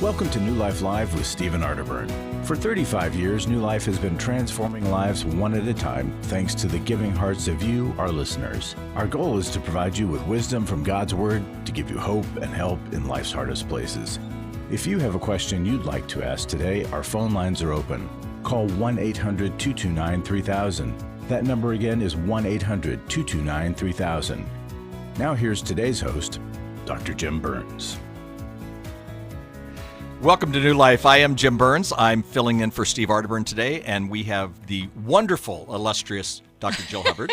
Welcome to New Life Live with Stephen Arterburn. For 35 years, New Life has been transforming lives one at a time thanks to the giving hearts of you, our listeners. Our goal is to provide you with wisdom from God's Word to give you hope and help in life's hardest places. If you have a question you'd like to ask today, our phone lines are open. Call 1-800-229-3000. That number again is 1-800-229-3000. Now here's today's host, Dr. Jim Burns. Welcome to New Life. I am Jim Burns. I'm filling in for Steve Arterburn today, and we have the wonderful, illustrious Dr. Jill Hubbard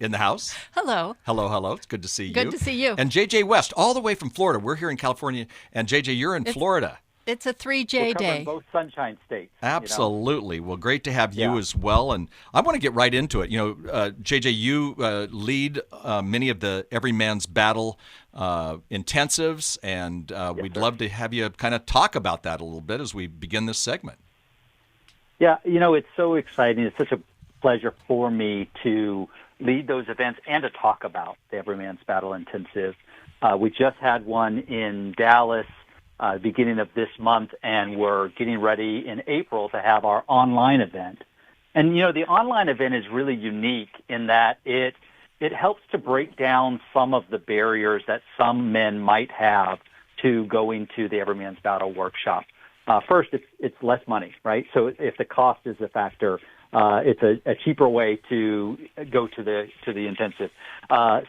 in the house. Hello. Hello, hello. It's good to see you. Good to see you. And JJ West, all the way from Florida. We're here in California, and JJ, you're in Florida. It's a 3J We're day. both sunshine states. Absolutely. Well, great to have you as well. And I want to get right into it. JJ, you lead many of the Every Man's Battle intensives, and we'd love to have you kind of talk about that a little bit as we begin this segment. Yeah, it's so exciting. It's such a pleasure for me to lead those events and to talk about the Every Man's Battle intensive. We just had one in Dallas beginning of this month, and we're getting ready in April to have our online event. And, the online event is really unique in that it helps to break down some of the barriers that some men might have to going to the Every Man's Battle workshop. First, it's less money, right? So if the cost is a factor, it's a cheaper way to go to the intensive.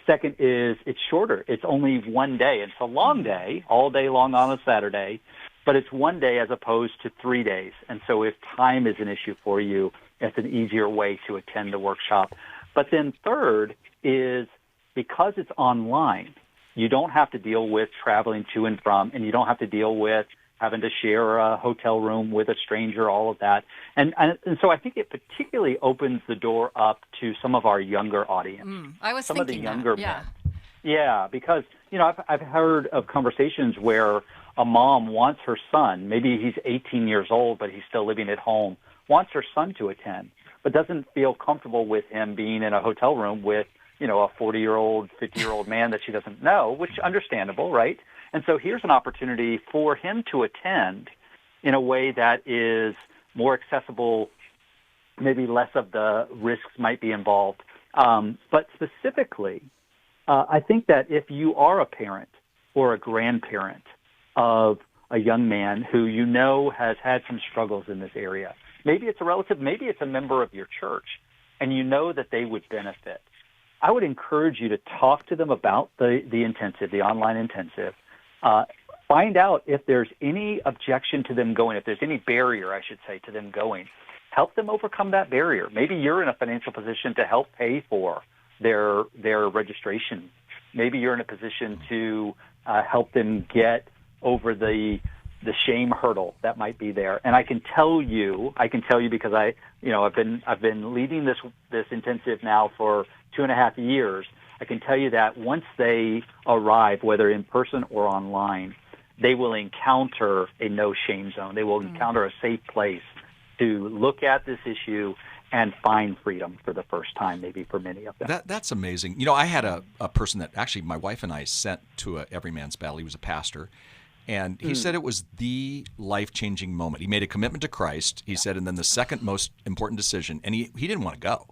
Second is it's shorter. It's only one day. It's a long day, all day long on a Saturday, but it's one day as opposed to 3 days. And so if time is an issue for you, it's an easier way to attend the workshop. But then third is because it's online, you don't have to deal with traveling to and from, and you don't have to deal with having to share a hotel room with a stranger, all of that. And so I think it particularly opens the door up to some of our younger audience. I was some thinking of the younger that, men. Yeah, because, I've heard of conversations where a mom wants her son, maybe he's 18 years old, but he's still living at home, wants her son to attend, but doesn't feel comfortable with him being in a hotel room with, a 40-year-old, 50-year-old man that she doesn't know, which understandable, right? And so here's an opportunity for him to attend in a way that is more accessible, maybe less of the risks might be involved. But specifically, I think that if you are a parent or a grandparent of a young man who has had some struggles in this area, maybe it's a relative, maybe it's a member of your church, and that they would benefit, I would encourage you to talk to them about the intensive, the online intensive. Find out if there's any objection to them going, if there's any barrier, I should say, to them going. Help them overcome that barrier. Maybe you're in a financial position to help pay for their registration. Maybe you're in a position to help them get over the shame hurdle that might be there. And I can tell you because I've been leading this intensive now for 2.5 years. I can tell you that once they arrive, whether in person or online, they will encounter a no-shame zone. They will encounter a safe place to look at this issue and find freedom for the first time, maybe for many of them. That's amazing. I had a person that actually my wife and I sent to a Every Man's Battle. He was a pastor, and he said it was the life-changing moment. He made a commitment to Christ, he said, and then the second most important decision, and he didn't want to go.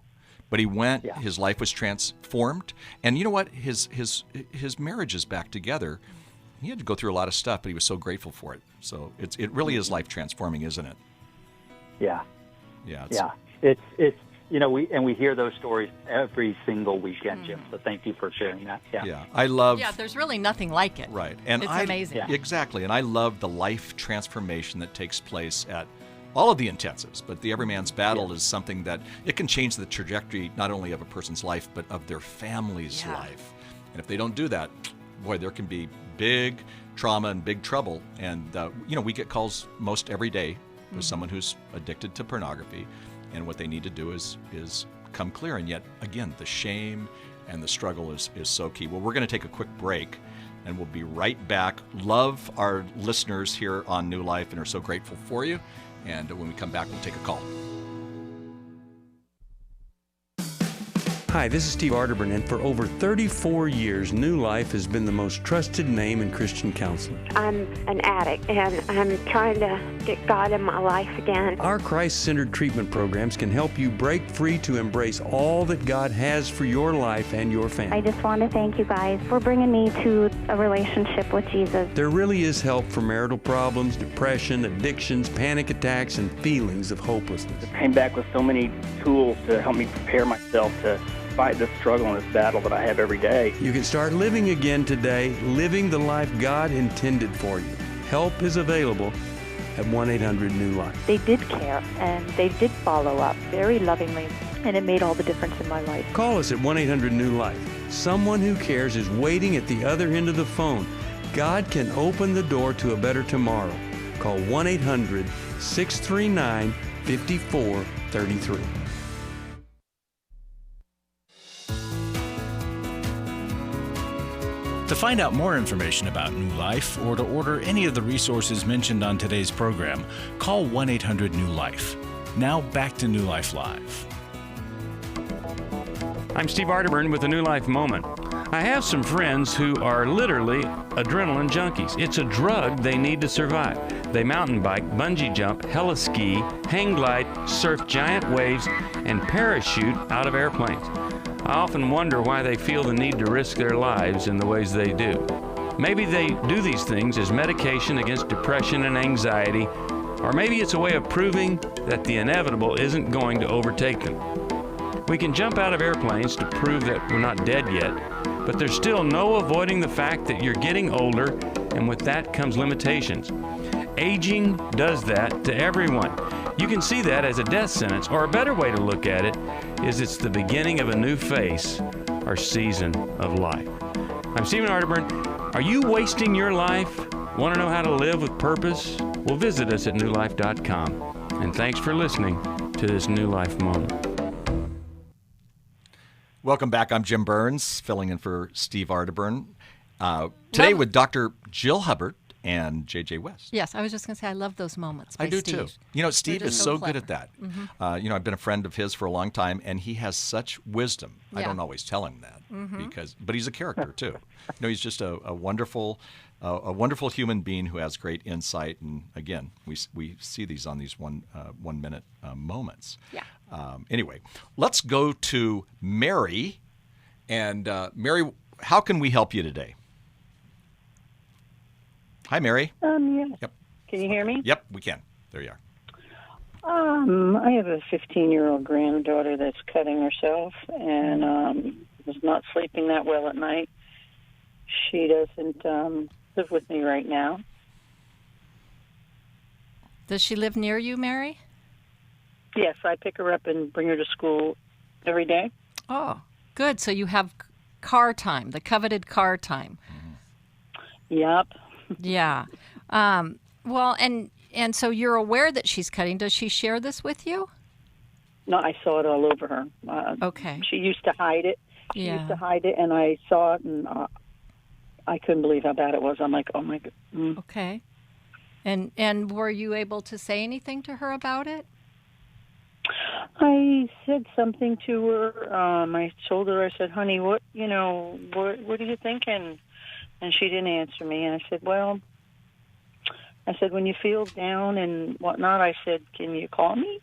But he went, his life was transformed, and you know what? His marriage is back together. He had to go through a lot of stuff, but he was so grateful for it. So it really is life transforming, isn't it? Yeah. Yeah. It's we hear those stories every single weekend, Jim. So thank you for sharing that. Yeah. I love. Yeah, there's really nothing like it. Right, and it's amazing. Yeah. Exactly, and I love the life transformation that takes place at all of the intensives, but the Every Man's Battle is something that it can change the trajectory not only of a person's life, but of their family's life. And if they don't do that, boy, there can be big trauma and big trouble. And, we get calls most every day with someone who's addicted to pornography, and what they need to do is come clear. And yet, again, the shame and the struggle is so key. Well, we're going to take a quick break, and we'll be right back. Love our listeners here on New Life and are so grateful for you. And when we come back, we'll take a call. Hi, this is Steve Arterburn, and for over 34 years, New Life has been the most trusted name in Christian counseling. I'm an addict, and I'm trying to get God in my life again. Our Christ-centered treatment programs can help you break free to embrace all that God has for your life and your family. I just want to thank you guys for bringing me to a relationship with Jesus. There really is help for marital problems, depression, addictions, panic attacks, and feelings of hopelessness. I came back with so many tools to help me prepare myself to fight this struggle and this battle that I have every day. You can start living again today, living the life God intended for you. Help is available at 1-800-NEW-LIFE. They did care, and they did follow up very lovingly, and it made all the difference in my life. Call us at 1-800-NEW-LIFE. Someone who cares is waiting at the other end of the phone. God can open the door to a better tomorrow. Call 1-800-639-5433. To find out more information about New Life or to order any of the resources mentioned on today's program, call 1-800-NEW-LIFE. Now back to New Life Live. I'm Steve Arterburn with a New Life Moment. I have some friends who are literally adrenaline junkies. It's a drug they need to survive. They mountain bike, bungee jump, heli-ski, hang glide, surf giant waves, and parachute out of airplanes. I often wonder why they feel the need to risk their lives in the ways they do. Maybe they do these things as medication against depression and anxiety, or maybe it's a way of proving that the inevitable isn't going to overtake them. We can jump out of airplanes to prove that we're not dead yet, but there's still no avoiding the fact that you're getting older, and with that comes limitations. Aging does that to everyone. You can see that as a death sentence, or a better way to look at it is it's the beginning of a new phase or season of life. I'm Stephen Arterburn. Are you wasting your life? Want to know how to live with purpose? Well, visit us at newlife.com. And thanks for listening to this New Life Moment. Welcome back. I'm Jim Burns, filling in for Steve Arterburn. Today with Dr. Jill Hubbard and J.J. West. Yes, I was just going to say I love those moments by I do Steve. too. You know, Steve is so good at that. Mm-hmm. You know, I've been a friend of his for a long time, and he has such wisdom. I Yeah. don't always tell him that but he's a character too. You know, he's just a wonderful human being who has great insight. And again, we see these on these 1 minute moments. Yeah. Anyway, let's go to Mary. And Mary, how can we help you today? Hi, Mary. Yeah. Yep. Can you hear me? Yep, we can. There you are. I have a 15-year-old granddaughter that's cutting herself and is not sleeping that well at night. She doesn't live with me right now. Does she live near you, Mary? Yes, I pick her up and bring her to school every day. Oh, good. So you have car time, the coveted car time. Yep. Yeah. Well, and so you're aware that she's cutting. Does she share this with you? No, I saw it all over her. Okay. She used to hide it. She used to hide it, and I saw it, and I couldn't believe how bad it was. I'm like, oh, my God. Okay. And were you able to say anything to her about it? I said something to her. I told her, I said, honey, what are you thinking? And she didn't answer me. And I said, when you feel down and whatnot, I said, can you call me?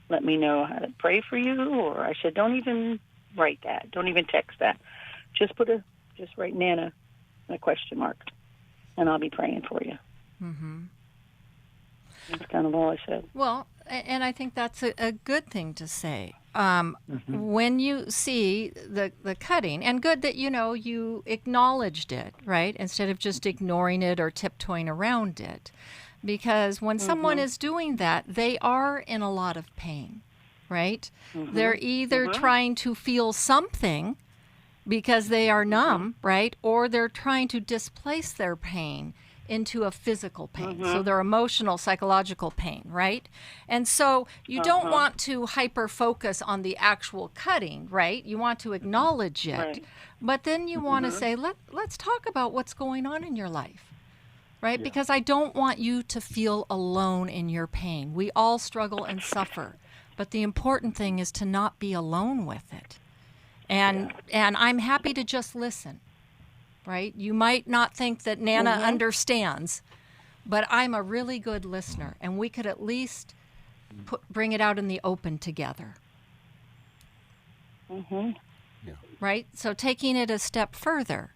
Let me know how to pray for you. Or I said, don't even write that. Don't even text that. Just write Nana a question mark, and I'll be praying for you. Mm-hmm. That's kind of all I said. Well, and I think that's a good thing to say. When you see the cutting, and good that, you acknowledged it, right, instead of just ignoring it or tiptoeing around it. Because when someone is doing that, they are in a lot of pain, right? They're either trying to feel something because they are numb, right, or they're trying to displace their pain into a physical pain. So their emotional, psychological pain, right? And so you don't want to hyper-focus on the actual cutting, right? You want to acknowledge it. Right. But then you want to say, let's talk about what's going on in your life, right? Yeah. Because I don't want you to feel alone in your pain. We all struggle and suffer. But the important thing is to not be alone with it. And I'm happy to just listen, right? You might not think that Nana understands, but I'm a really good listener, and we could at least bring it out in the open together. Right? So taking it a step further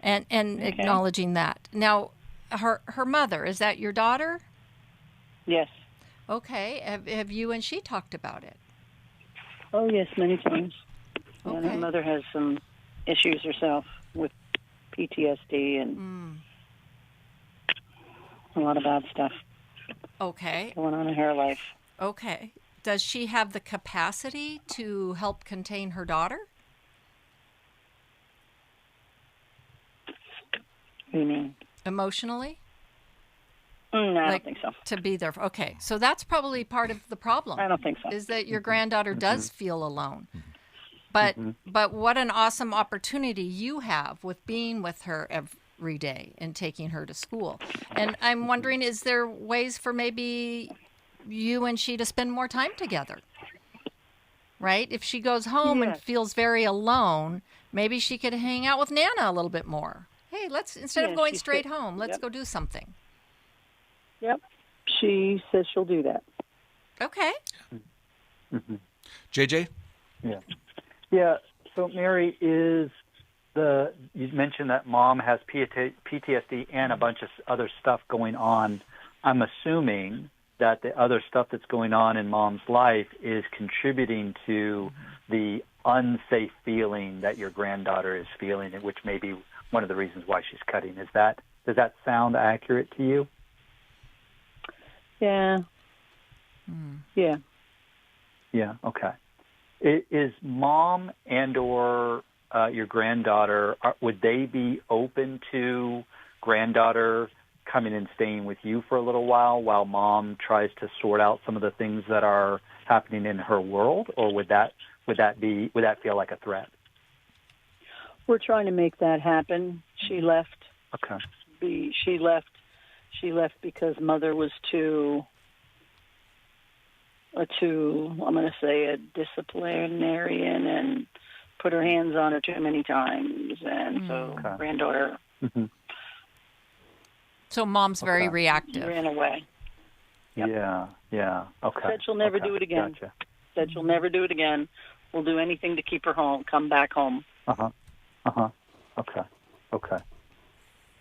and acknowledging that. Now, her mother, is that your daughter? Yes. Okay. Have you and she talked about it? Oh, yes, many times. Okay. And her mother has some issues herself with PTSD and a lot of bad stuff Okay. going on in her life. Okay. Does she have the capacity to help contain her daughter? What do you mean? Emotionally? No, I don't think so. To be there. Okay. So that's probably part of the problem. I don't think so. Is that your granddaughter does feel alone. But what an awesome opportunity you have with being with her every day and taking her to school. And I'm wondering, is there ways for maybe you and she to spend more time together? Right? If she goes home and feels very alone, maybe she could hang out with Nana a little bit more. Hey, instead of going straight home, let's go do something. Yep. She says she'll do that. Okay. JJ? Yeah. Yeah. So, Mary, you mentioned that mom has PTSD and a bunch of other stuff going on. I'm assuming that the other stuff that's going on in mom's life is contributing to the unsafe feeling that your granddaughter is feeling, which may be one of the reasons why she's cutting. Does that sound accurate to you? Yeah. Yeah. Yeah. Okay. Is mom and or your granddaughter, would they be open to granddaughter coming and staying with you for a little while mom tries to sort out some of the things that are happening in her world, or would that feel like a threat? We're trying to make that happen. She left. Okay. She left because mother was too, I'm going to say, a disciplinarian and put her hands on her too many times. And so granddaughter. So mom's very reactive. Ran away. Yep. Yeah. Okay. Said she'll never do it again. Gotcha. Said she'll never do it again. We'll do anything to keep her home, come back home. Okay.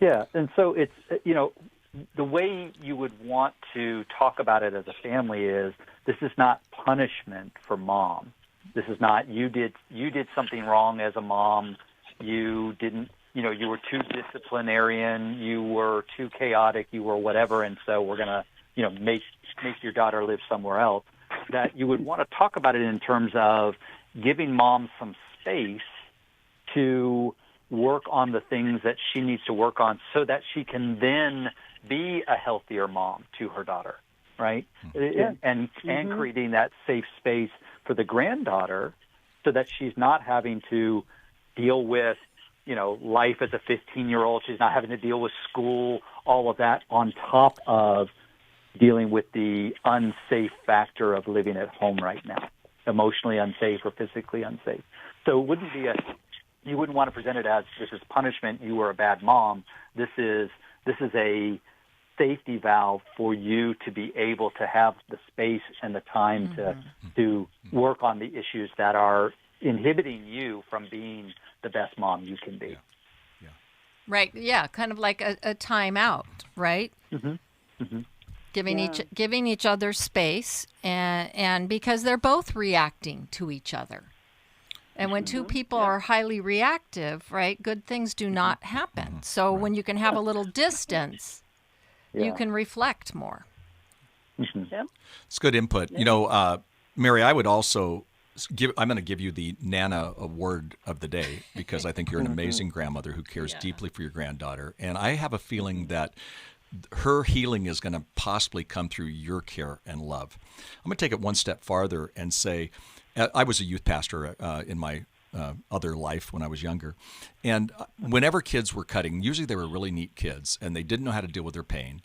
Yeah, and so it's, the way you would want to talk about it as a family is, this is not punishment for mom. This is not, you did something wrong as a mom. You didn't, you were too disciplinarian. You were too chaotic. You were whatever. And so we're going to, make your daughter live somewhere else. That you would want to talk about it in terms of giving mom some space to work on the things that she needs to work on so that she can then be a healthier mom to her daughter, right? Yeah. And creating that safe space for the granddaughter so that she's not having to deal with, life as a 15-year-old. She's not having to deal with school, all of that on top of dealing with the unsafe factor of living at home right now, emotionally unsafe or physically unsafe. So it wouldn't be you wouldn't want to present it as, this is punishment, you were a bad mom. This is a safety valve for you to be able to have the space and the time to work on the issues that are inhibiting you from being the best mom you can be. Yeah. Right. Yeah. Kind of like a time out, right? Giving each other space, and because they're both reacting to each other. And when two people are highly reactive, right, good things do not happen. So when you can have a little distance, you can reflect more. It's good input. Mary, I would also I'm going to give you the Nana Award of the day, because I think you're an amazing grandmother who cares deeply for your granddaughter. And I have a feeling that her healing is going to possibly come through your care and love. I'm going to take it one step farther and say, I was a youth pastor in my other life when I was younger. And whenever kids were cutting, usually they were really neat kids and they didn't know how to deal with their pain.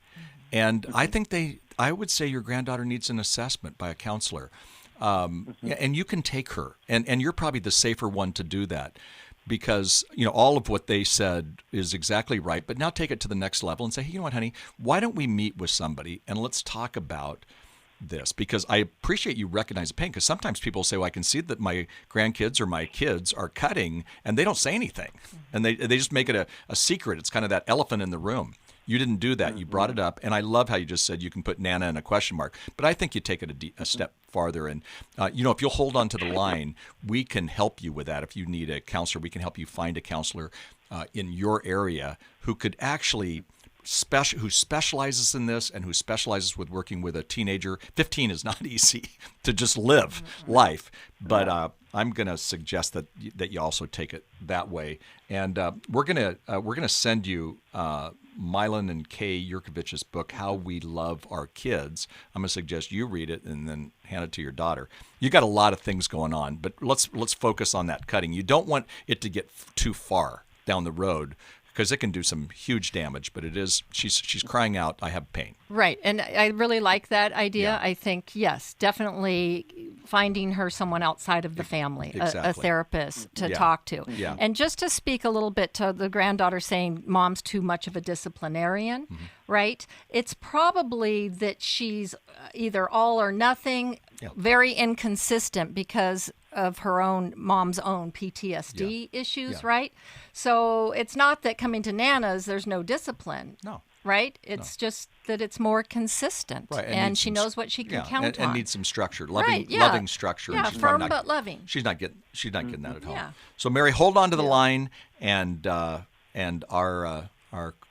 And I think I would say your granddaughter needs an assessment by a counselor. and you can take her, and you're probably the safer one to do that, because all of what they said is exactly right. But now take it to the next level and say, hey, you know what, honey, why don't we meet with somebody and let's talk about this, because I appreciate you recognize the pain, because sometimes people say, well, I can see that my grandkids or my kids are cutting and they don't say anything, and they just make it a secret. It's kind of that elephant in the room. You didn't do that. You brought it up, and I love how you just said you can put Nana in a question mark, but I think you take it a step farther, and if you'll hold on to the line, we can help you with that. If you need a counselor, we can help you find a counselor in your area who could actually who specializes in this and who specializes with working with a teenager. 15 is not easy to just live life, but I'm going to suggest that you also take it that way. And we're gonna send you Milan and Kay Yurkovich's book, How We Love Our Kids. I'm going to suggest you read it and then hand it to your daughter. You got a lot of things going on, but let's focus on that cutting. You don't want it to get too far down the road, because it can do some huge damage. But it is, she's crying out, I have pain. Right. And I really like that idea. Yeah. I think, yes, definitely finding her someone outside of the family, Exactly. a therapist to talk to. Yeah. And just to speak a little bit to the granddaughter saying mom's too much of a disciplinarian, right? It's probably that she's either all or nothing, very inconsistent because of her own mom's own PTSD issues, right? So it's not that coming to Nana's, there's no discipline. No. Right? It's just that it's more consistent. Right. And she knows what she can count on. And needs some structure, Right, loving structure. Yeah, and she's firm not, but loving. She's not getting that at home. Yeah. So Mary, hold on to the line, and our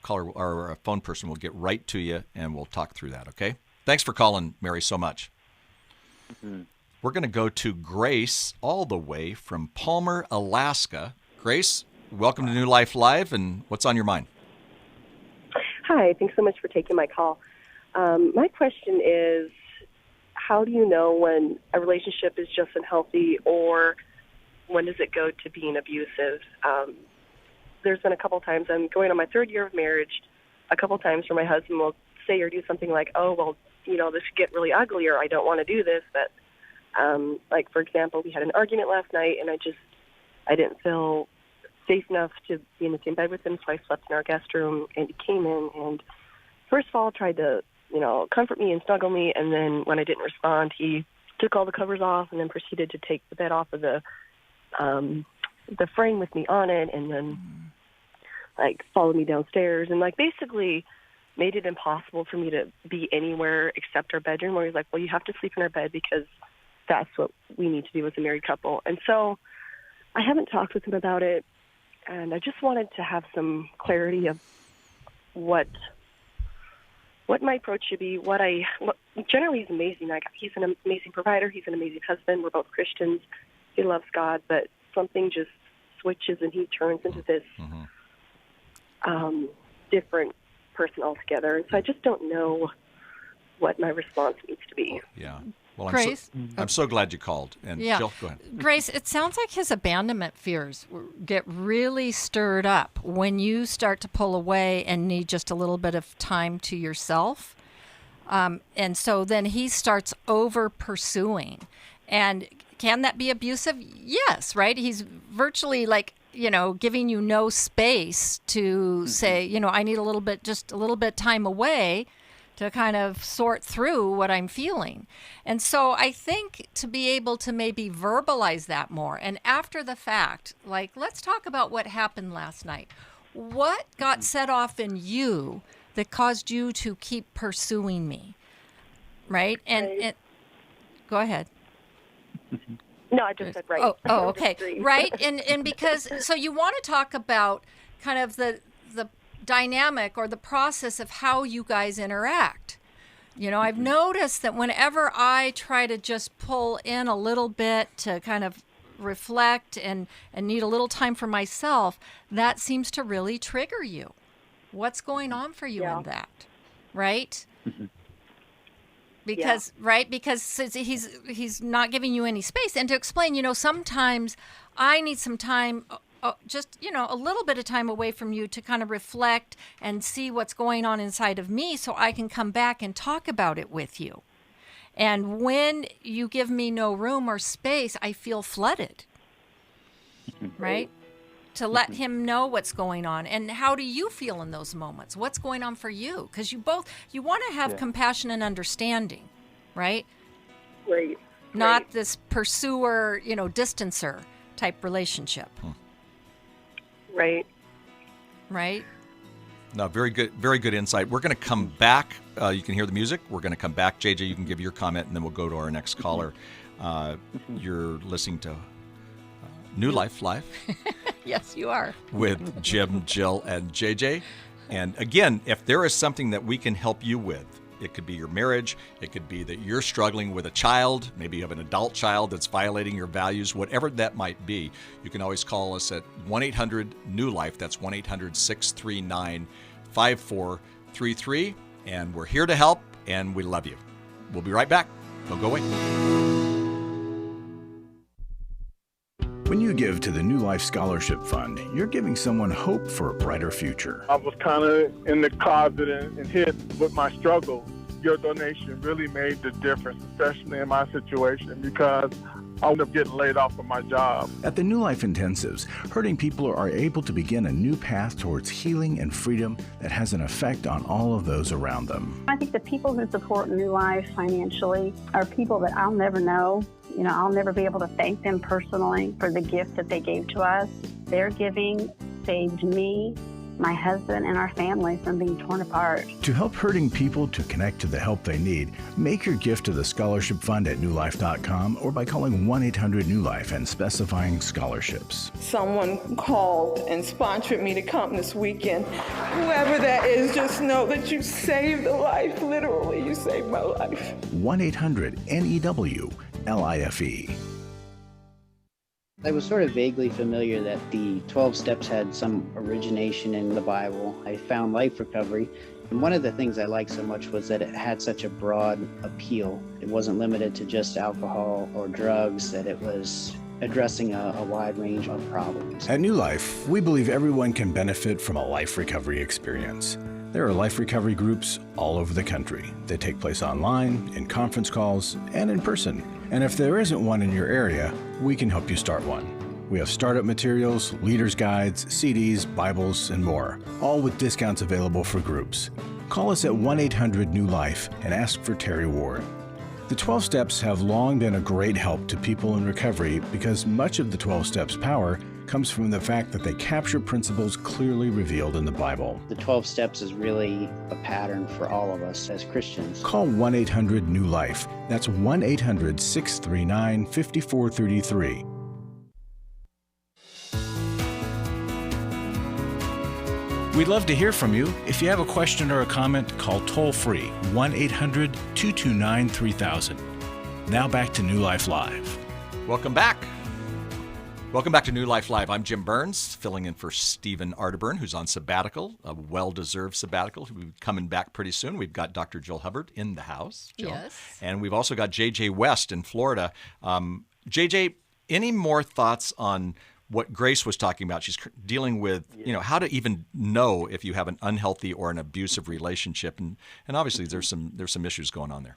caller, our phone person, will get right to you, and we'll talk through that. Okay? Thanks for calling, Mary, so much. We're going to go to Grace, all the way from Palmer, Alaska. Grace, welcome to New Life Live, and what's on your mind? Hi, thanks so much for taking my call. My question is, how do you know when a relationship is just unhealthy, or when does it go to being abusive? There's been a couple times, I'm going on my third year of marriage, a couple times where my husband will say or do something like, oh, well, this could get really ugly, or I don't want to do this. But, like, for example, we had an argument last night, and I didn't feel safe enough to be in the same bed with him, so I slept in our guest room, and he came in and first of all tried to, comfort me and snuggle me, and then when I didn't respond, he took all the covers off and then proceeded to take the bed off of the frame with me on it, and then followed me downstairs and basically made it impossible for me to be anywhere except our bedroom, where he's like, well, you have to sleep in our bed because that's what we need to do as a married couple. And so I haven't talked with him about it. And I just wanted to have some clarity of what my approach should be. Generally, he's amazing. He's an amazing provider. He's an amazing husband. We're both Christians. He loves God, but something just switches and he turns into this different person altogether. And so I just don't know what my response needs to be. Yeah. Well, Grace? I'm so glad you called. And Jill, go ahead. Grace, it sounds like his abandonment fears get really stirred up when you start to pull away and need just a little bit of time to yourself. And so then he starts over pursuing. And can that be abusive? Yes, right? He's virtually giving you no space to say, I need a little bit time away to kind of sort through what I'm feeling. And so I think to be able to maybe verbalize that more, and after the fact, let's talk about what happened last night. What got set off in you that caused you to keep pursuing me? Right? And go ahead. No, I just said right. Oh, okay. Right? And because, so you want to talk about kind of the dynamic or the process of how you guys interact. I've noticed that whenever I try to just pull in a little bit to kind of reflect and need a little time for myself, that seems to really trigger you. What's going on for you in that? Right? Because he's not giving you any space. And to explain, sometimes I need some time, just a little bit of time away from you to kind of reflect and see what's going on inside of me so I can come back and talk about it with you. And when you give me no room or space, I feel flooded, right? To let him know what's going on. And how do you feel in those moments? What's going on for you? Because you want to have compassion and understanding, right? Right. Not this pursuer, distancer type relationship. Right. Right? No, very good insight. We're going to come back. You can hear the music. We're going to come back. JJ, you can give your comment, and then we'll go to our next caller. You're listening to New Life Live. Yes, you are. With Jim, Jill, and JJ. And again, if there is something that we can help you with, it could be your marriage. It could be that you're struggling with a child. Maybe you have an adult child that's violating your values. Whatever that might be, you can always call us at 1-800-NEW-LIFE. That's 1-800-639-5433. And we're here to help, and we love you. We'll be right back. Don't go away. When you give to the New Life Scholarship Fund, you're giving someone hope for a brighter future. I was kind of in the closet and hid with my struggle. Your donation really made the difference, especially in my situation, because I would have getting laid off from my job. At the New Life Intensives, hurting people are able to begin a new path towards healing and freedom that has an effect on all of those around them. I think the people who support New Life financially are people that I'll never know. I'll never be able to thank them personally for the gift that they gave to us. Their giving saved me, my husband, and our family from being torn apart. To help hurting people to connect to the help they need, make your gift to the Scholarship Fund at newlife.com or by calling 1-800-NEW-LIFE and specifying scholarships. Someone called and sponsored me to come this weekend. Whoever that is, just know that you saved a life. Literally, you saved my life. 1-800-NEW-LIFE. I was sort of vaguely familiar that the 12 steps had some origination in the Bible. I found Life Recovery, and one of the things I liked so much was that it had such a broad appeal. It wasn't limited to just alcohol or drugs, that it was addressing a wide range of problems. At New Life, we believe everyone can benefit from a life recovery experience. There are life recovery groups all over the country. They take place online, in conference calls, and in person. And if there isn't one in your area, we can help you start one. We have startup materials, leaders' guides, CDs, Bibles, and more, all with discounts available for groups. Call us at 1-800-NEW-LIFE and ask for Terry Ward. The 12 Steps have long been a great help to people in recovery because much of the 12 Steps' power comes from the fact that they capture principles clearly revealed in the Bible. The 12 Steps is really a pattern for all of us as Christians. Call 1-800-NEW-LIFE. That's 1-800-639-5433. We'd love to hear from you. If you have a question or a comment, call toll-free 1-800-229-3000. Now back to New Life Live. Welcome back. Welcome back to New Life Live. I'm Jim Burns, filling in for Stephen Arterburn, who's on sabbatical, a well-deserved sabbatical. We'll be coming back pretty soon. We've got Dr. Jill Hubbard in the house. Jill. Yes. And we've also got JJ West in Florida. JJ, any more thoughts on what Grace was talking about? She's dealing with, how to even know if you have an unhealthy or an abusive relationship, and obviously there's some issues going on there.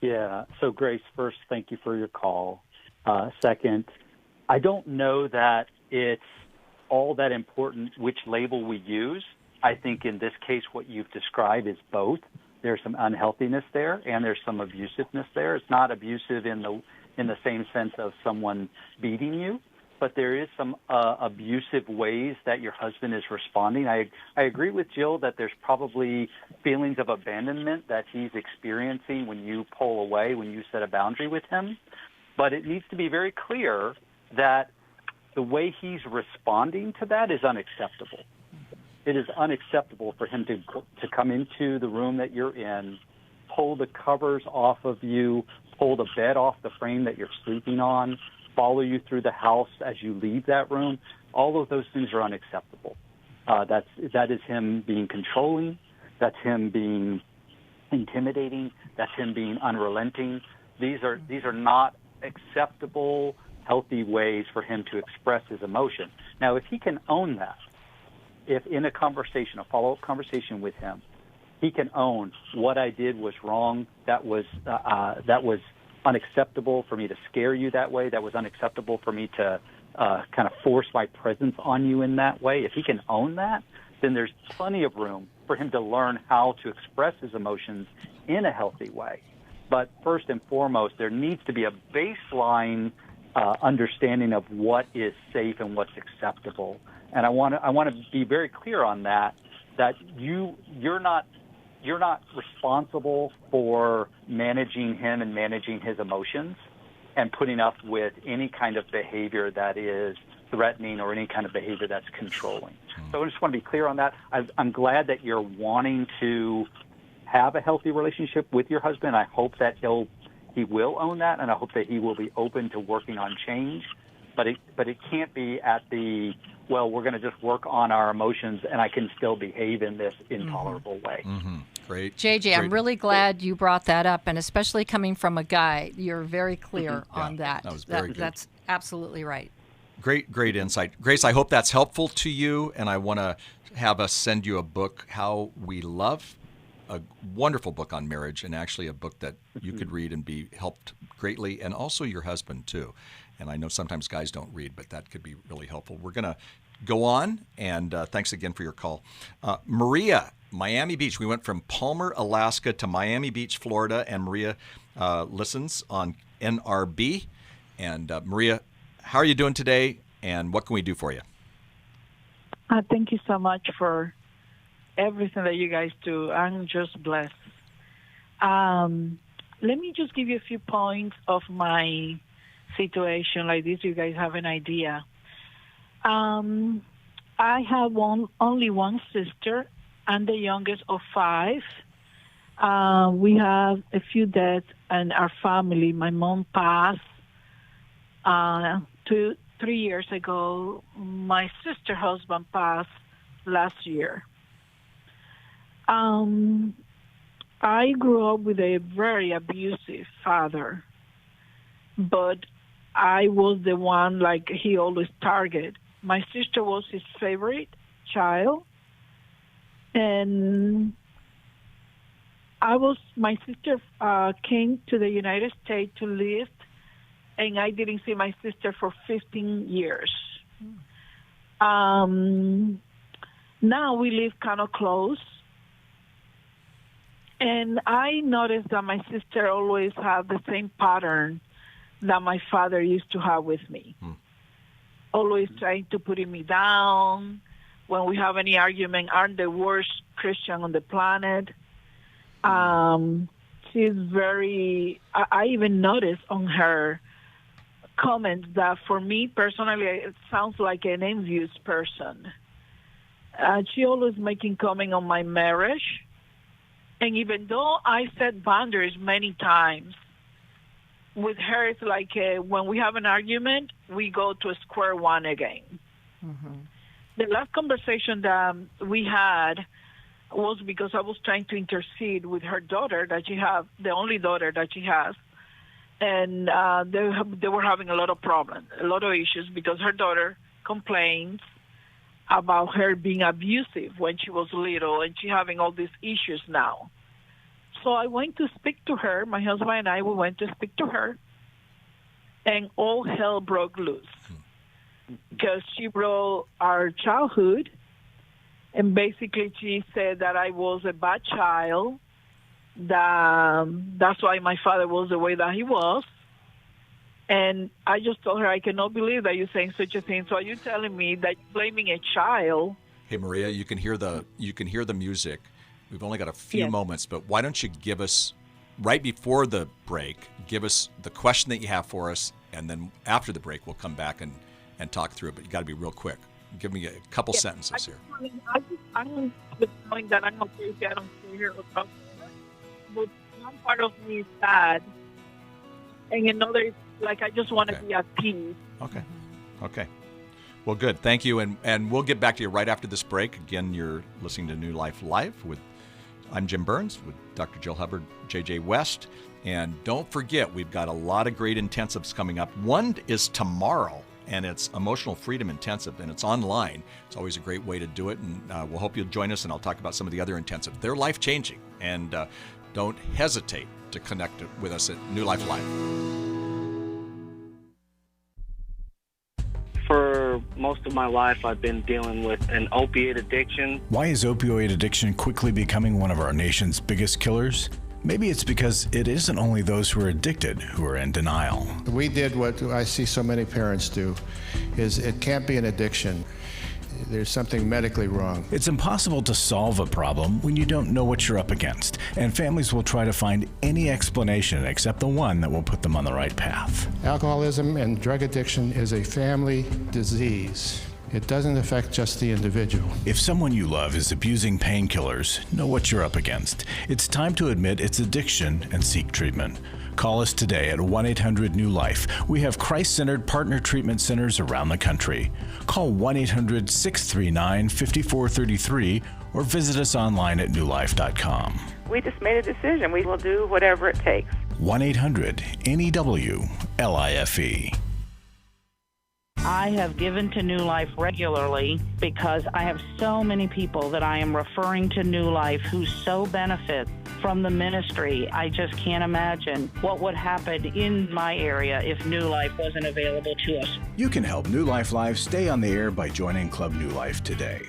Yeah. So Grace, first, thank you for your call. Second, I don't know that it's all that important which label we use. I think in this case, what you've described is both. There's some unhealthiness there, and there's some abusiveness there. It's not abusive in the same sense of someone beating you, but there is some abusive ways that your husband is responding. I agree with Jill that there's probably feelings of abandonment that he's experiencing when you pull away, when you set a boundary with him. But it needs to be very clear that the way he's responding to that is unacceptable. It is unacceptable for him to come into the room that you're in, pull the covers off of you, pull the bed off the frame that you're sleeping on, follow you through the house as you leave that room. All of those things are unacceptable. That is him being controlling. That's him being intimidating. That's him being unrelenting. These are not acceptable, healthy ways for him to express his emotion. Now, if he can own that, if in a conversation, a follow-up conversation with him, he can own what I did was wrong. That was unacceptable for me to scare you that way. That was unacceptable for me to kind of force my presence on you in that way. If he can own that, then there's plenty of room for him to learn how to express his emotions in a healthy way. But first and foremost, there needs to be a baseline understanding of what is safe and what's acceptable. And I want to be very clear on that you're not responsible for managing him and managing his emotions and putting up with any kind of behavior that is threatening or any kind of behavior that's controlling. So I just want to be clear on that. I'm glad that you're wanting to have a healthy relationship with your husband. I hope that he will own that, and I hope that he will be open to working on change. But it can't be at the, well, we're going to just work on our emotions and I can still behave in this intolerable way. Mm-hmm. Great. JJ, I'm really glad you brought that up, and especially coming from a guy, you're very clear on that. That was very good. That's absolutely right. Great insight. Grace, I hope that's helpful to you, and I want to have us send you a book, How We Love, a wonderful book on marriage, and actually a book that you could read and be helped greatly, and also your husband, too. And I know sometimes guys don't read, but that could be really helpful. We're going to go on, and thanks again for your call. Maria, Miami Beach. We went from Palmer, Alaska to Miami Beach, Florida, and Maria listens on NRB. And Maria, how are you doing today, and what can we do for you? Thank you so much for everything that you guys do. I'm just blessed. Let me just give you a few points of my situation like this. You guys have an idea. I have only one sister. I'm the youngest of 5. We have a few deaths in our family. My mom passed 3 years ago. My sister's husband passed last year. I grew up with a very abusive father, but I was the one like he always targeted. My sister was his favorite child, and my sister came to the United States to live, and I didn't see my sister for 15 years. Now we live kind of close, and I noticed that my sister always had the same pattern that my father used to have with me. Always trying to put me down. When we have any argument, I'm the worst Christian on the planet. She's very, I even noticed on her comments that for me personally, it sounds like an envious person. She always making comment on my marriage. And even though I set boundaries many times, with her, it's like when we have an argument, we go to square one again. The last conversation that we had was because I was trying to intercede with her daughter that she has, the only daughter that she has. And they were having a lot of problems, a lot of issues, because her daughter complains about her being abusive when she was little, and she having all these issues now. So I went to speak to her. My husband and I, we went to speak to her, and all hell broke loose because she brought our childhood, and basically she said that I was a bad child, that's why my father was the way that he was. And I just told her, I cannot believe that you're saying such a thing. So are you telling me that you're blaming a child? Hey, Maria, you can hear the music. We've only got a few moments, but why don't you give us, right before the break, give us the question that you have for us, and then after the break, we'll come back and talk through it. But you got to be real quick. Give me a couple sentences here. I'm the point that I'm not crazy. I don't care or talk. But one part of me is sad, and another is like I just want to be at peace. Okay. Well, good. Thank you, and we'll get back to you right after this break. Again, you're listening to New Life Live I'm Jim Burns with Dr. Jill Hubbard, JJ West, and don't forget we've got a lot of great intensives coming up. One is tomorrow and it's emotional freedom intensive, and it's online. It's always a great way to do it, and we'll hope you'll join us, and I'll talk about some of the other intensive. They're life-changing, and don't hesitate to connect with us at New Life Live. For most of my life, I've been dealing with an opiate addiction. Why is opioid addiction quickly becoming one of our nation's biggest killers? Maybe it's because it isn't only those who are addicted who are in denial. We did what I see so many parents do, is it can't be an addiction. There's something medically wrong. It's impossible to solve a problem when you don't know what you're up against, and families will try to find any explanation except the one that will put them on the right path. Alcoholism and drug addiction is a family disease. It doesn't affect just the individual. If someone you love is abusing painkillers, know what you're up against. It's time to admit it's addiction and seek treatment. Call us today at 1-800-NEW-LIFE. We have Christ-centered partner treatment centers around the country. Call 1-800-639-5433 or visit us online at newlife.com. We just made a decision. We will do whatever it takes. 1-800-NEW-LIFE. I have given to New Life regularly because I have so many people that I am referring to New Life who so benefit from the ministry. I just can't imagine what would happen in my area if New Life wasn't available to us. You can help New Life Live stay on the air by joining Club New Life today.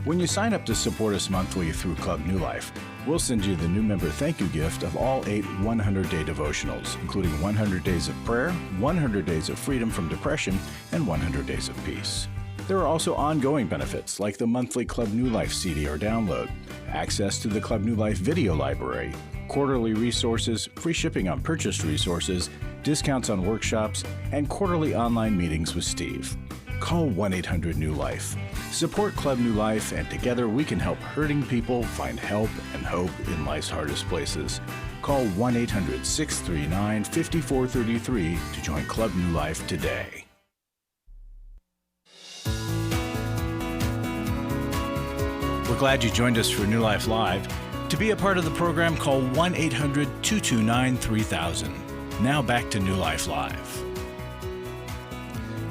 When you sign up to support us monthly through Club New Life, we'll send you the new member thank you gift of all 8 100-day devotionals, including 100 Days of Prayer, 100 Days of Freedom from Depression, and 100 Days of Peace. There are also ongoing benefits like the monthly Club New Life CD or download, access to the Club New Life video library, quarterly resources, free shipping on purchased resources, discounts on workshops, and quarterly online meetings with Steve. Call 1-800-NEW-LIFE. Support Club New Life, and together we can help hurting people find help and hope in life's hardest places. Call 1-800-639-5433 to join Club New Life today. We're glad you joined us for New Life Live. To be a part of the program, call 1-800-229-3000. Now back to New Life Live.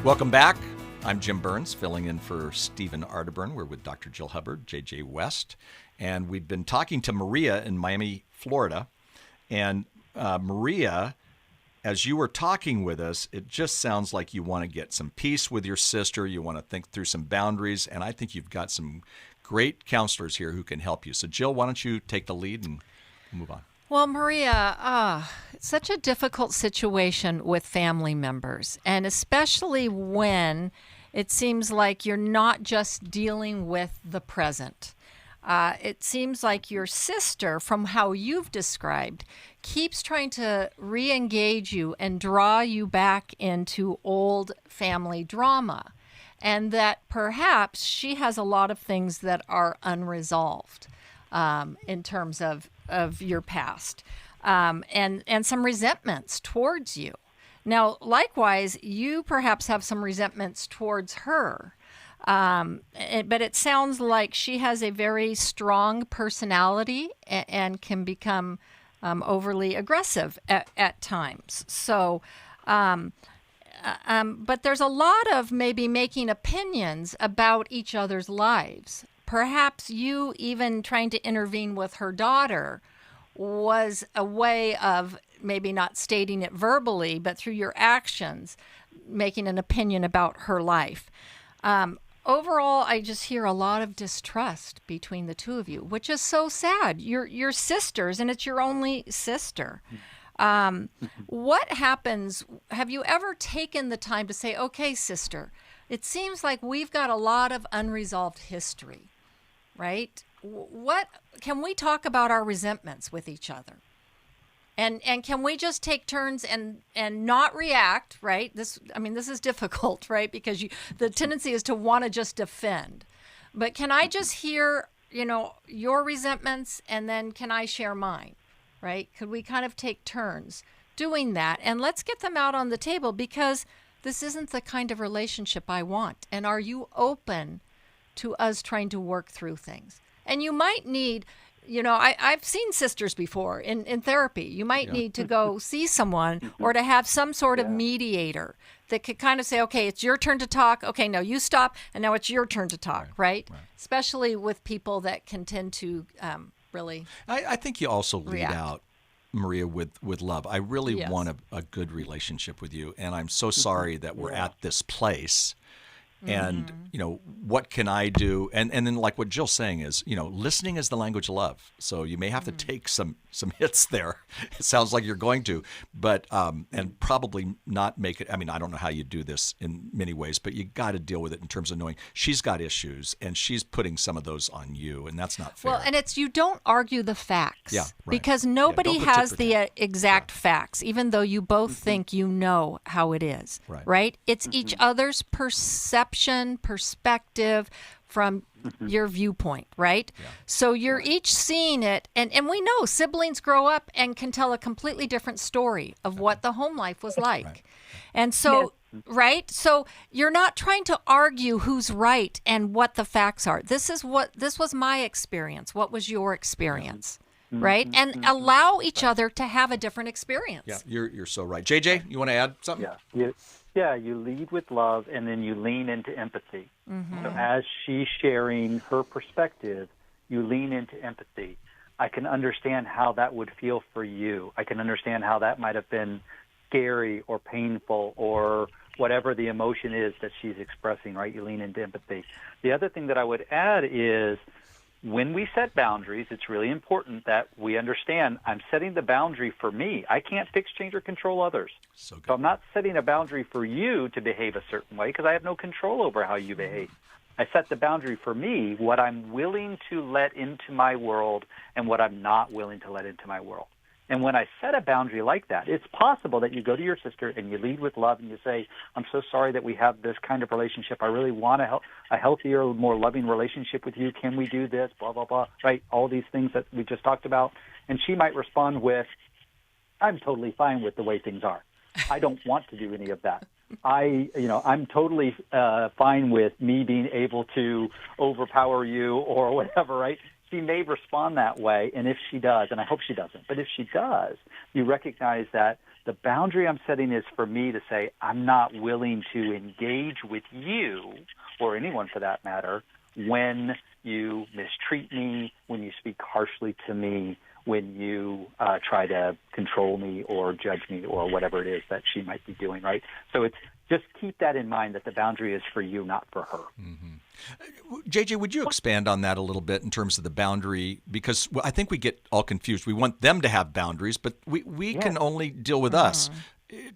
Welcome back. I'm Jim Burns, filling in for Stephen Arterburn. We're with Dr. Jill Hubbard, J.J. West, and we've been talking to Maria in Miami, Florida. And Maria, as you were talking with us, it just sounds like you want to get some peace with your sister. You want to think through some boundaries, and I think you've got some great counselors here who can help you. So, Jill, why don't you take the lead and move on? Well, Maria, it's such a difficult situation with family members, and especially when it seems like you're not just dealing with the present. It seems like your sister, from how you've described, keeps trying to re-engage you and draw you back into old family drama, and that perhaps she has a lot of things that are unresolved in terms of your past, and some resentments towards you. Now, likewise, you perhaps have some resentments towards her, but it sounds like she has a very strong personality and can become overly aggressive at times. So, but there's a lot of maybe making opinions about each other's lives. Perhaps you even trying to intervene with her daughter was a way of maybe not stating it verbally, but through your actions, making an opinion about her life. Overall, I just hear a lot of distrust between the two of you, which is so sad. You're sisters, and it's your only sister. What happens? Have you ever taken the time to say, okay, sister, it seems like we've got a lot of unresolved history, right? What can we talk about our resentments with each other? And can we just take turns and not react, right? This is difficult, right? Because the tendency is to want to just defend. But can I just hear, your resentments, and then can I share mine, right? Could we kind of take turns doing that? And let's get them out on the table, because this isn't the kind of relationship I want. And are you open to us trying to work through things? And you might need... I've seen sisters before in therapy. You might need to go see someone or to have some sort of mediator that could kind of say, okay, it's your turn to talk. Okay, no, you stop, and now it's your turn to talk, right? Especially with people that can tend to really I think you also lead react. out, Maria, with love. I really Yes. want a good relationship with you, and I'm so sorry that we're at this place. And, what can I do? And then like what Jill's saying is, listening is the language of love. So you may have to take some hits there. It sounds like you're going to, but, and probably not make it. I mean, I don't know how you do this in many ways, but you got to deal with it in terms of knowing she's got issues and she's putting some of those on you, and that's not fair. Well, and you don't argue the facts. Yeah, right. Because nobody don't put has tit for the exact facts, even though you both think you know how it is. Right? It's each other's perception, perspective from your viewpoint, right? So you're each seeing it, and we know siblings grow up and can tell a completely different story of what the home life was like. And so, right? So you're not trying to argue who's right and what the facts are. This was my experience. What was your experience? Right? And allow each other to have a different experience. Yeah, you're so right. JJ, you want to add something? Yeah, you lead with love, and then you lean into empathy. So as she's sharing her perspective, you lean into empathy. I can understand how that would feel for you. I can understand how that might have been scary or painful or whatever the emotion is that she's expressing, right? You lean into empathy. The other thing that I would add is when we set boundaries, it's really important that we understand I'm setting the boundary for me. I can't fix, change, or control others. So I'm not setting a boundary for you to behave a certain way because I have no control over how you behave. I set the boundary for me, what I'm willing to let into my world and what I'm not willing to let into my world. And when I set a boundary like that, it's possible that you go to your sister and you lead with love and you say, I'm so sorry that we have this kind of relationship. I really want a healthier, more loving relationship with you. Can we do this? Blah, blah, blah, right? All these things that we just talked about. And she might respond with, I'm totally fine with the way things are. I don't want to do any of that. I'm totally fine with me being able to overpower you or whatever, right? She may respond that way, and if she does, and I hope she doesn't, but if she does, you recognize that the boundary I'm setting is for me to say, I'm not willing to engage with you, or anyone for that matter, when you mistreat me, when you speak harshly to me, when you try to control me or judge me or whatever it is that she might be doing, right? So it's just keep that in mind that the boundary is for you, not for her. JJ, would you expand on that a little bit in terms of the boundary? Because I think we get all confused. We want them to have boundaries, but we can only deal with us.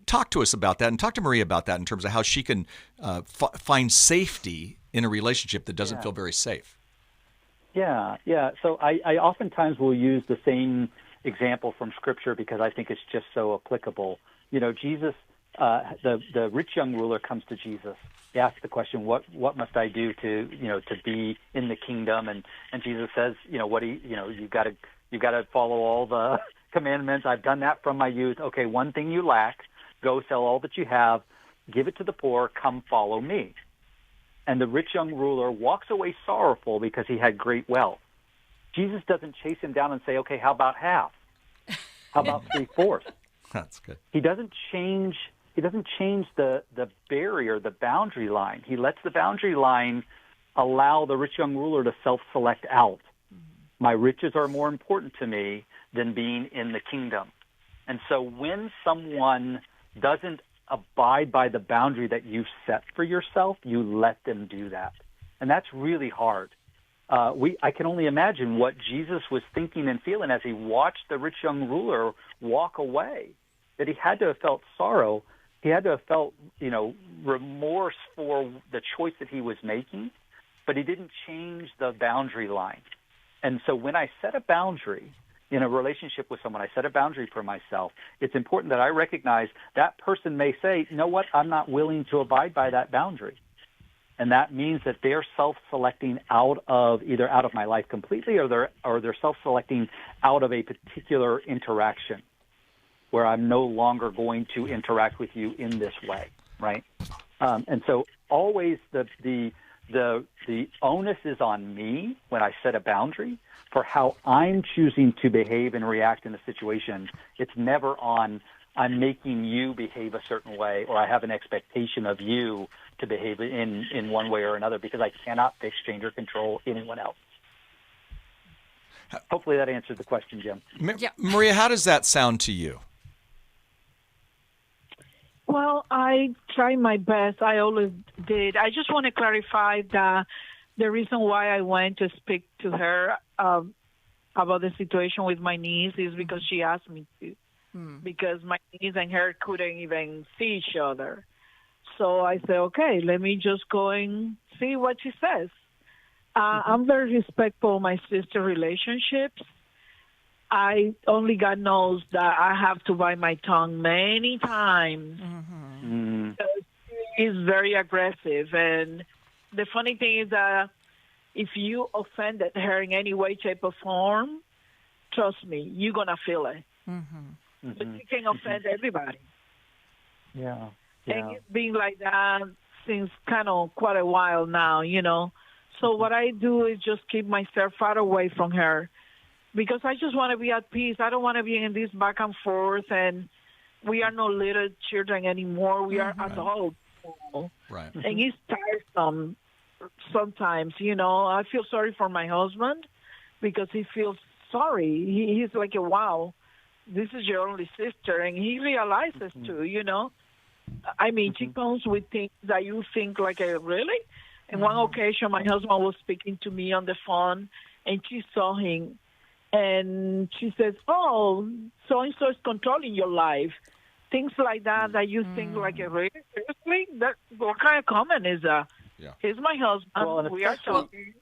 Talk to us about that and talk to Maria about that in terms of how she can find safety in a relationship that doesn't feel very safe. Yeah. So I oftentimes will use the same example from Scripture because I think it's just so applicable. Jesus, the rich young ruler comes to Jesus. He asks the question, "What must I do to be in the kingdom?" And Jesus says, you've got to follow all the commandments. I've done that from my youth. Okay, one thing you lack: go sell all that you have, give it to the poor. Come follow me. And the rich young ruler walks away sorrowful because he had great wealth. Jesus doesn't chase him down and say, "Okay, how about half? How about 3/4?" That's good. He doesn't change the barrier, the boundary line. He lets the boundary line allow the rich young ruler to self-select out. My riches are more important to me than being in the kingdom. And so when someone doesn't abide by the boundary that you've set for yourself, you let them do that. And that's really hard. I can only imagine what Jesus was thinking and feeling as he watched the rich young ruler walk away, that he had to have felt sorrow. He had to have felt, remorse for the choice that he was making, but he didn't change the boundary line. And so when I set a boundary in a relationship with someone, I set a boundary for myself, it's important that I recognize that person may say, you know what, I'm not willing to abide by that boundary. And that means that they're self-selecting out of my life completely or they're self-selecting out of a particular interaction where I'm no longer going to interact with you in this way, right? And so always the onus is on me when I set a boundary for how I'm choosing to behave and react in a situation. It's never on I'm making you behave a certain way, or I have an expectation of you to behave in one way or another, because I cannot fix, change, or control anyone else. Hopefully that answered the question, Jim. Maria, how does that sound to you? Well, I try my best. I always did. I just want to clarify that the reason why I went to speak to her about the situation with my niece is because she asked me to. Because my niece and her couldn't even see each other. So I said, okay, let me just go and see what she says. I'm very respectful of my sister relationships. I only God knows that I have to bite my tongue many times. Because she is very aggressive. And the funny thing is that if you offended her in any way, shape, or form, trust me, you're going to feel it. But you can offend everybody. Yeah. And it's been like that since kind of quite a while now, you know. So what I do is just keep myself far away from her, because I just want to be at peace. I don't want to be in this back and forth, and we are no little children anymore. We are adults. Right. And it's tiresome sometimes, you know. I feel sorry for my husband because he feels sorry. He's like, wow, this is your only sister, and he realizes too, you know. I mean, she comes with things that you think like, really? And one occasion, my husband was speaking to me on the phone, and she saw him, and she says, oh, so-and-so is controlling your life. Things like that that you think like, really? Seriously? What kind of comment is that? Yeah. He's my husband. Well, we are talking.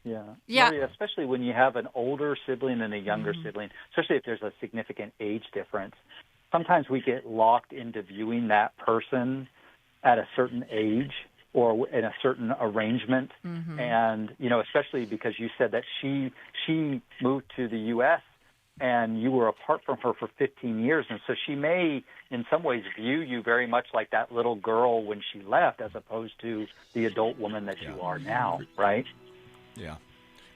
Yeah. Yeah. Especially when you have an older sibling and a younger sibling, especially if there's a significant age difference. Sometimes we get locked into viewing that person at a certain age or in a certain arrangement. And, you know, especially because you said that she moved to the U.S. and you were apart from her for 15 years. And so she may, in some ways, view you very much like that little girl when she left, as opposed to the adult woman that you are now, right? Yeah.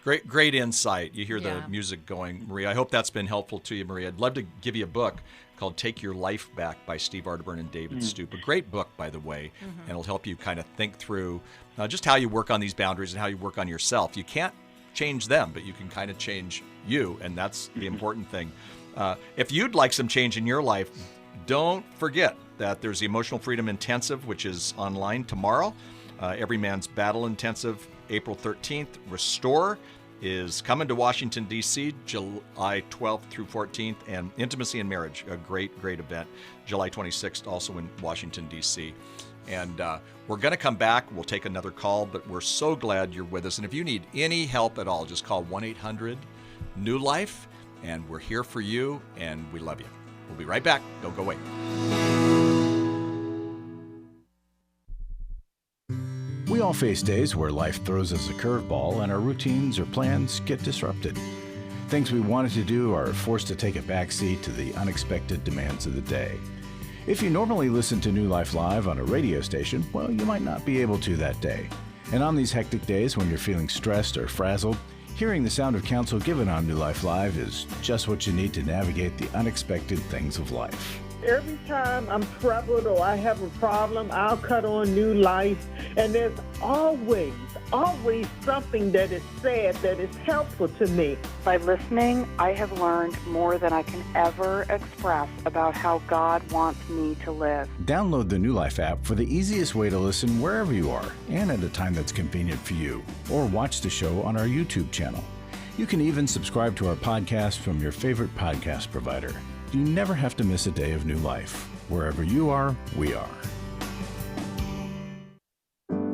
Great insight. You hear the music going, Maria. I hope that's been helpful to you, Maria. I'd love to give you a book called Take Your Life Back by Steve Arterburn and David Stoop. A great book, by the way, and it'll help you kind of think through just how you work on these boundaries and how you work on yourself. You can't change them, but you can kind of change you, and that's the important thing. If you'd like some change in your life, don't forget that there's the Emotional Freedom Intensive, which is online tomorrow. Every Man's Battle Intensive, April 13th. Restore is coming to Washington, D.C., July 12th through 14th, and Intimacy and Marriage, a great event, July 26th, also in Washington, D.C. And we're going to come back. We'll take another call, but we're so glad you're with us. And if you need any help at all, just call 1-800-NEW-LIFE, and we're here for you, and we love you. We'll be right back. Don't go away. We all face days where life throws us a curveball and our routines or plans get disrupted. Things we wanted to do are forced to take a backseat to the unexpected demands of the day. If you normally listen to New Life Live on a radio station, well, you might not be able to that day. And on these hectic days when you're feeling stressed or frazzled, hearing the sound of counsel given on New Life Live is just what you need to navigate the unexpected things of life. Every time I'm troubled or I have a problem, I'll cut on New Life, and there's always something that is said that is helpful to me. By listening, I have learned more than I can ever express about how God wants me to live. Download the New Life app for the easiest way to listen wherever you are and at a time that's convenient for you, or watch the show on our YouTube channel. You can even subscribe to our podcast from your favorite podcast provider. You never have to miss a day of New Life. Wherever you are, we are.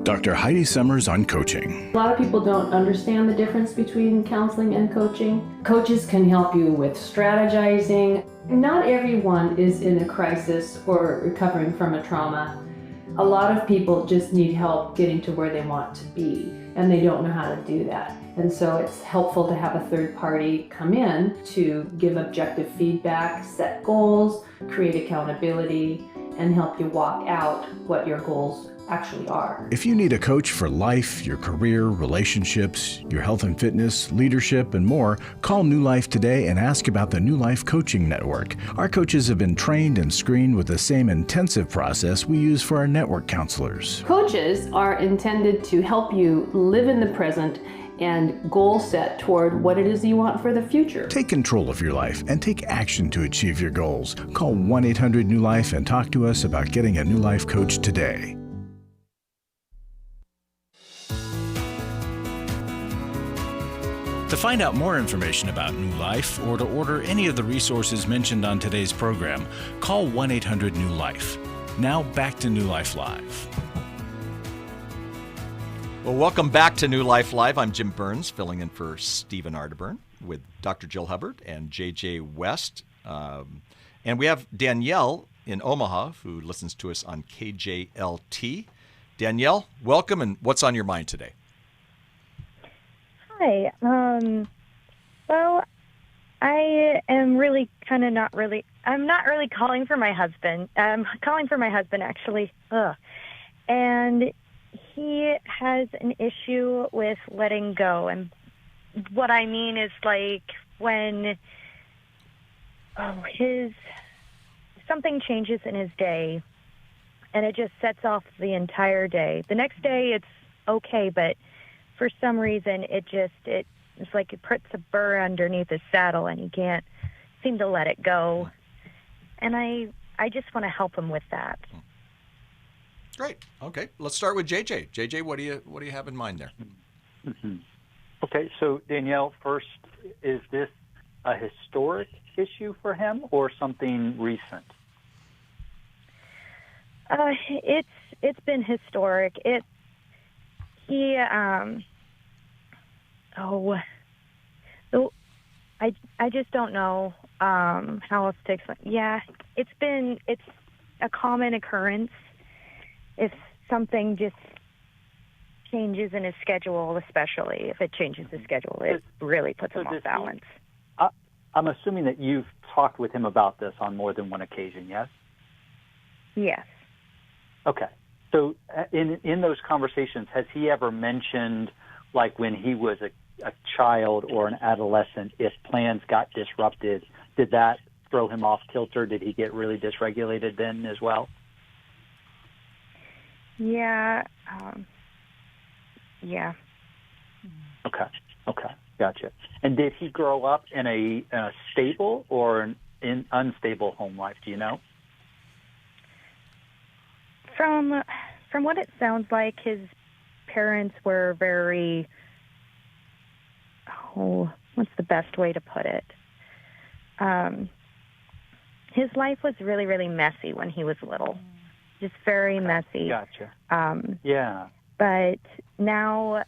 Dr. Heidi Summers on coaching. A lot of people don't understand the difference between counseling and coaching. Coaches can help you with strategizing. Not everyone is in a crisis or recovering from a trauma. A lot of people just need help getting to where they want to be, and they don't know how to do that. And so it's helpful to have a third party come in to give objective feedback, set goals, create accountability, and help you walk out what your goals actually are. If you need a coach for life, your career, relationships, your health and fitness, leadership, and more, call New Life today and ask about the New Life Coaching Network. Our coaches have been trained and screened with the same intensive process we use for our network counselors. Coaches are intended to help you live in the present and goal set toward what it is you want for the future. Take control of your life and take action to achieve your goals. Call 1-800-NEW-LIFE and talk to us about getting a New Life coach today. To find out more information about New Life or to order any of the resources mentioned on today's program, call 1-800-NEW-LIFE. Now back to New Life Live. Well, welcome back to New Life Live. I'm Jim Burns, filling in for Stephen Arterburn with Dr. Jill Hubbard and J.J. West. And we have Danielle in Omaha, who listens to us on KJLT. Danielle, welcome, and what's on your mind today? Hi. Well, I am really I'm not really calling for my husband. I'm calling for my husband, actually. And he has an issue with letting go. And what I mean is, like, when something changes in his day, and it just sets off the entire day. The next day, it's okay, but for some reason, it's like it puts a burr underneath his saddle, and he can't seem to let it go. And I just want to help him with that. Great. Okay, let's start with JJ. JJ, what do you have in mind there? Mm-hmm. Okay, so Danielle, first, is this a historic issue for him or something recent? It's been historic. I just don't know how else to explain. Yeah, it's a common occurrence. If something just changes in his schedule, especially if it changes his schedule, it really puts him off balance. I'm assuming that you've talked with him about this on more than one occasion, yes? Yes. Okay. So in those conversations, has he ever mentioned, like when he was a child or an adolescent, if plans got disrupted, did that throw him off kilter? Did he get really dysregulated then as well? Yeah. Yeah. Okay. Gotcha. And did he grow up in a stable or an unstable home life? Do you know? From what it sounds like, his parents were very, what's the best way to put it? His life was really, really messy when he was little. Just very messy. Gotcha. Yeah. But now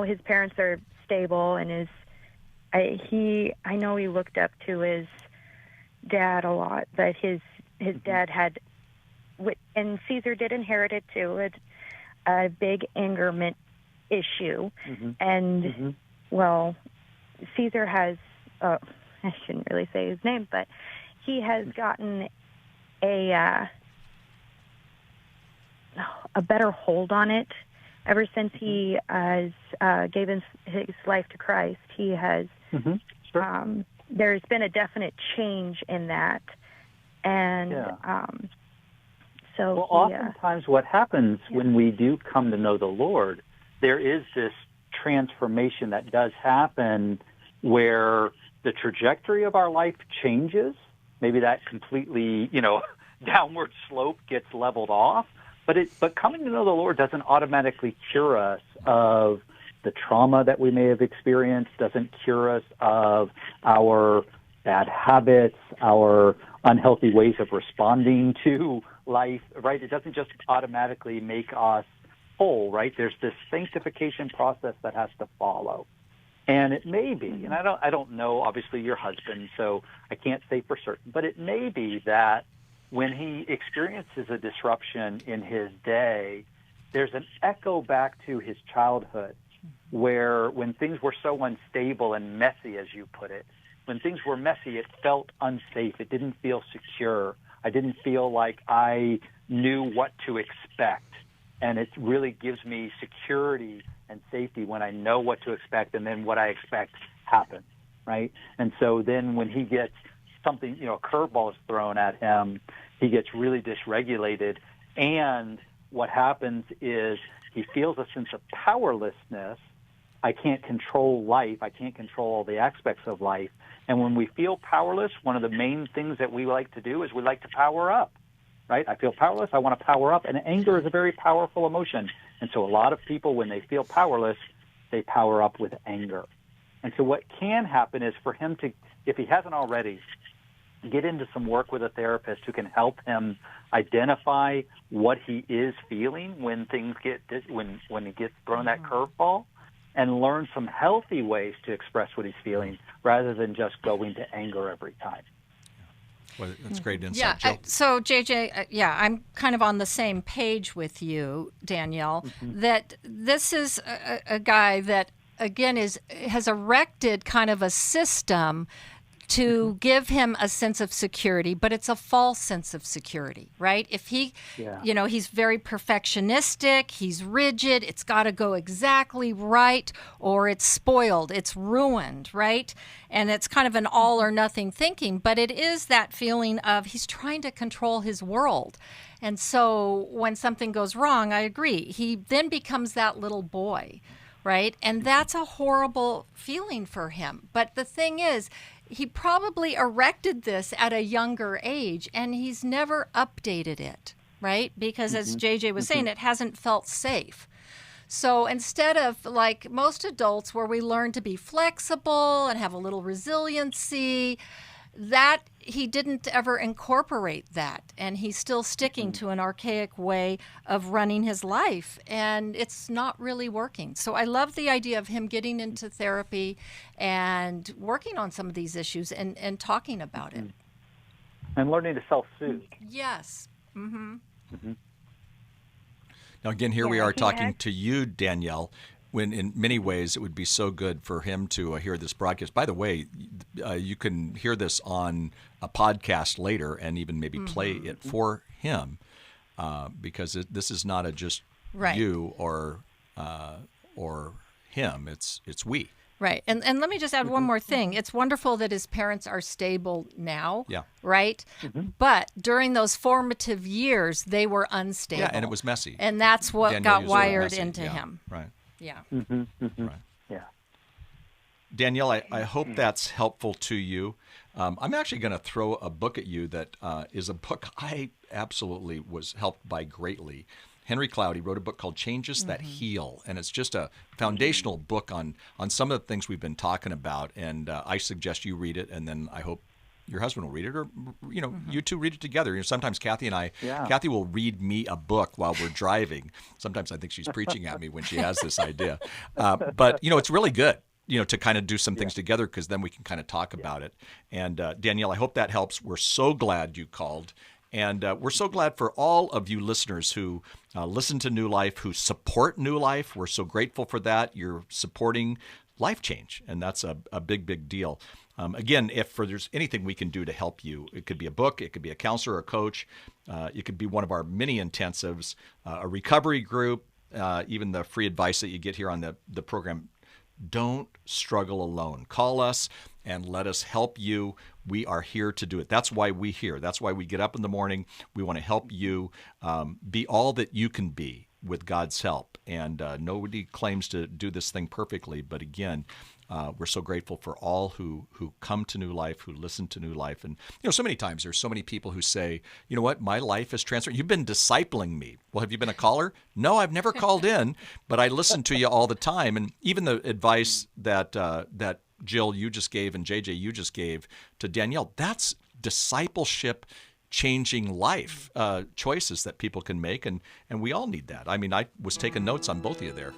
his parents are stable, and I know he looked up to his dad a lot, but his dad had, and Caesar did inherit it too, it's a big anger issue. Mm-hmm. And, mm-hmm. Well, Caesar has, I shouldn't really say his name, but he has gotten a better hold on it ever since he has gave his life to Christ. He has, mm-hmm. Sure. There's been a definite change in that. And well, oftentimes what happens when we do come to know the Lord, there is this transformation that does happen where the trajectory of our life changes. Maybe that completely, downward slope gets leveled off. But coming to know the Lord doesn't automatically cure us of the trauma that we may have experienced, doesn't cure us of our bad habits, our unhealthy ways of responding to life, right? It doesn't just automatically make us whole, right? There's this sanctification process that has to follow. And it may be, and I don't know, obviously, your husband, so I can't say for certain, but it may be that when he experiences a disruption in his day, there's an echo back to his childhood where when things were so unstable and messy, as you put it, when things were messy, it felt unsafe. It didn't feel secure. I didn't feel like I knew what to expect. And it really gives me security and safety when I know what to expect, and then what I expect happens, right? And so then when he gets something, a curveball is thrown at him, he gets really dysregulated. And what happens is he feels a sense of powerlessness. I can't control life. I can't control all the aspects of life. And when we feel powerless, one of the main things that we like to do is we like to power up, right? I feel powerless. I want to power up. And anger is a very powerful emotion. And so a lot of people, when they feel powerless, they power up with anger. And so what can happen is for him to, if he hasn't already, get into some work with a therapist who can help him identify what he is feeling when things get, when he gets thrown that curveball, and learn some healthy ways to express what he's feeling rather than just going to anger every time. Well, that's great insight, Yeah. Jill. So, JJ, I'm kind of on the same page with you, Danielle, that this is a guy that, again, has erected kind of a system to give him a sense of security, but it's a false sense of security, right? If he, he's very perfectionistic, he's rigid, it's got to go exactly right, or it's spoiled, it's ruined, right? And it's kind of an all or nothing thinking, but it is that feeling of he's trying to control his world. And so when something goes wrong, I agree, he then becomes that little boy, right? And that's a horrible feeling for him. But the thing is, he probably erected this at a younger age, and he's never updated it, right? Because as JJ was saying, it hasn't felt safe. So instead of like most adults where we learn to be flexible and have a little resiliency, that he didn't ever incorporate that, and he's still sticking to an archaic way of running his life, and it's not really working. So I love the idea of him getting into therapy and working on some of these issues and talking about it. And learning to self-soothe. Yes. Now, again, here we are talking to you, Danielle, when in many ways it would be so good for him to hear this broadcast. By the way, you can hear this on a podcast later and even maybe play it for him, because this is not just you or him. It's we. Right. And let me just add one more thing. It's wonderful that his parents are stable now, right? But during those formative years, they were unstable. Yeah, and it was messy. And that's what Danielle got wired into him. Right. Yeah. Right. Yeah. Danielle, I hope that's helpful to you. I'm actually going to throw a book at you that is a book I absolutely was helped by greatly. Henry Cloud, he wrote a book called Changes That Heal, and it's just a foundational book on some of the things we've been talking about, and I suggest you read it, and then I hope your husband will read it, or you two read it together. Sometimes Kathy and I, Kathy will read me a book while we're driving. Sometimes I think she's preaching at me when she has this idea. But it's really good, to kind of do some things together, because then we can kind of talk about it. And Danielle, I hope that helps. We're so glad you called. And we're so glad for all of you listeners who listen to New Life, who support New Life. We're so grateful for that. You're supporting life change, and that's a big, big deal. Again, if there's anything we can do to help you, it could be a book, it could be a counselor or a coach, it could be one of our mini intensives, a recovery group, even the free advice that you get here on the program. Don't struggle alone. Call us and let us help you. We are here to do it. That's why we here. That's why we get up in the morning. We want to help you be all that you can be with God's help. And nobody claims to do this thing perfectly, but again, we're so grateful for all who come to New Life, who listen to New Life. And, so many times there's so many people who say, you know what, my life is transformed. You've been discipling me. Well, have you been a caller? No, I've never called in, but I listen to you all the time. And even the advice that Jill, you just gave, and JJ, you just gave to Danielle, that's discipleship changing life choices that people can make, and we all need that. I mean, I was taking notes on both of you there.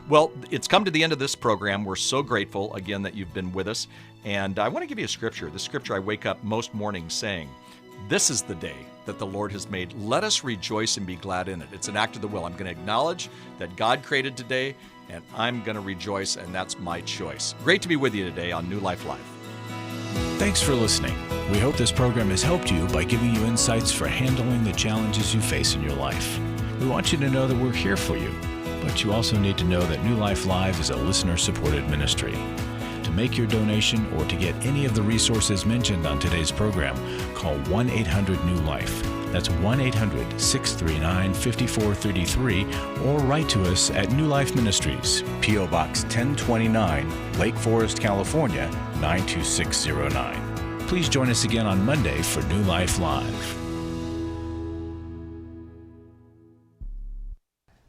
Well, it's come to the end of this program. We're so grateful, again, that you've been with us, and I want to give you a scripture. The scripture I wake up most mornings saying, "This is the day that the Lord has made. Let us rejoice and be glad in it." It's an act of the will. I'm going to acknowledge that God created today, and I'm going to rejoice, and that's my choice. Great to be with you today on New Life Live. Thanks for listening. We hope this program has helped you by giving you insights for handling the challenges you face in your life. We want you to know that we're here for you, but you also need to know that New Life Live is a listener-supported ministry. To make your donation or to get any of the resources mentioned on today's program, call 1-800-NEW-LIFE. That's 1-800-639-5433, or write to us at New Life Ministries, P.O. Box 1029, Lake Forest, California, 92609. Please join us again on Monday for New Life Live.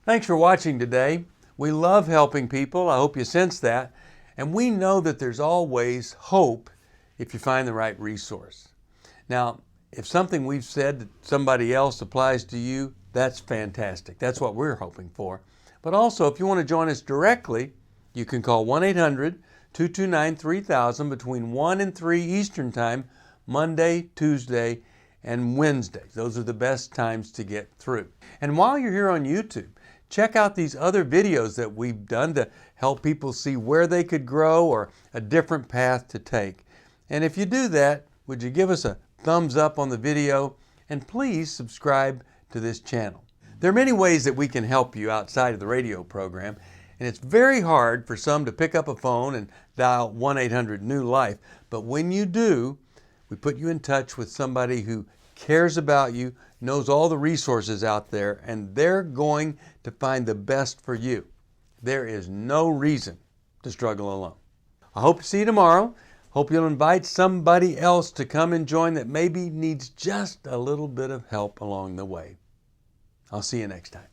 Thanks for watching today. We love helping people. I hope you sense that. And we know that there's always hope if you find the right resource. Now, if something we've said to somebody else applies to you, that's fantastic. That's what we're hoping for. But also, if you want to join us directly, you can call 1-800-229-3000 between 1 and 3 Eastern Time, Monday, Tuesday, and Wednesday. Those are the best times to get through. And while you're here on YouTube, check out these other videos that we've done to help people see where they could grow or a different path to take. And if you do that, would you give us a thumbs up on the video, and please subscribe to this channel. There are many ways that we can help you outside of the radio program, and it's very hard for some to pick up a phone and dial 1-800-NEW-LIFE. But when you do, we put you in touch with somebody who cares about you, knows all the resources out there, and they're going to find the best for you. There is no reason to struggle alone. I hope to see you tomorrow. Hope you'll invite somebody else to come and join that maybe needs just a little bit of help along the way. I'll see you next time.